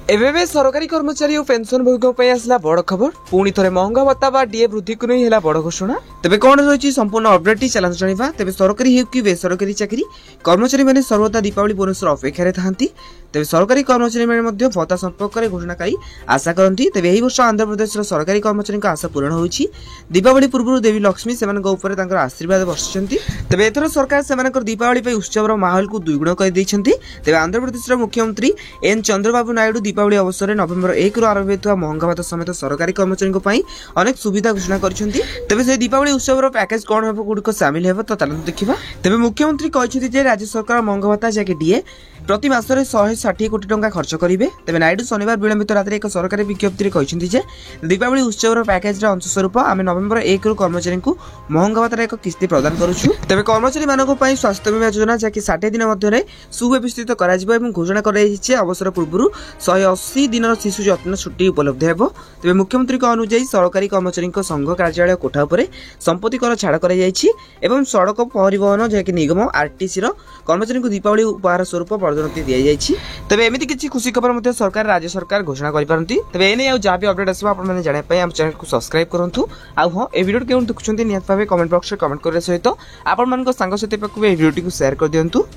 एबे सरकारी कर्मचारी और पेंशन भोगी आसला बड़ खबर। पुणी थे महंगा भत्ता बा डीए वृद्धि को नहीं है बड़ घोषणा। तेज कौन रही संपूर्ण अपडेट चल जाना। तेज सरकारी हो कि बेसरकारी चाकरी कर्मचारी मैंने सर्वदा दीपावली बोनस अपेक्षा था। तेज सरकारी कर्मचारी मैंने भत्ता संपर्क में घोषणाकारी आशा करती। तेज यही वर्ष आंध्र प्रदेश सरकारी कर्मचारी आशा पूरण हो दीपावली पूर्व देवी लक्ष्मी से आशीर्वाद बर्षिंट। तेज एथर सरकार से दीपावली उत्सव माहौल को दुईगुण कर। तेज आंध्र प्रदेश मुख्यमंत्री एन चंद्रबाबू नायडू दीपावली अवसर में नवेम्बर 1 रु आरंभ होता महंगा भत्ता समेत सरकारी कर्मचारी अनेक सुविधा घोषणा करछन्ती। तेबे से दीपावली उत्सव पैकेज कौन हम गुड़िक सामिल हेब तो देखा। तेबे मुख्यमंत्री कहते राज्य सरकार महंगा भत्ता जैक डीए प्रति मासरे 160 कोटी टंका खर्च करेंगे। तेबे नायडू शनिवार विलंबित रात्रि एक सरकारी विज्ञप्ति कहते दीपावली उत्सव पैकेज अंशस्वरूप आम नवेम्बर 1 रु कर्मचारी को महंगा भत्तार एक किस्ती प्रदान करुछु। तेबे कर्मचारी मानक स्वास्थ्य बीमा योजना जैक 60 दिन मध्य सुव्यवस्थित कर घोषणा कर अवसर पूर्व 180 दिन शिशु जत्न छुट्टी उपलब्ध है। तेज मुख्यमंत्री अनुଯାयी सरकारी कर्मचारी संघ कार्यालय कोठा उपर संपत्ति कर छाड़ कर सड़क परिवहन जैक निगम आरटीसी कर्मचारी को दीपावली उपहार स्वरूप पदोन्नति दी जाएगी। तेज एमती किसी खुशी खबर सरकार राज्य सरकार घोषणा करपारती। तेज एने जहाँ भी अपडेट आसो आपने जानापी आम चैनल को सब्सक्राइब करूँ। हाँ ए वीडियो क्यों देखुं निहत भाव कमेंट बॉक्स में कमेंट करने सहित आपण सांग साथी भिडियो को शेयर कर दिंतु।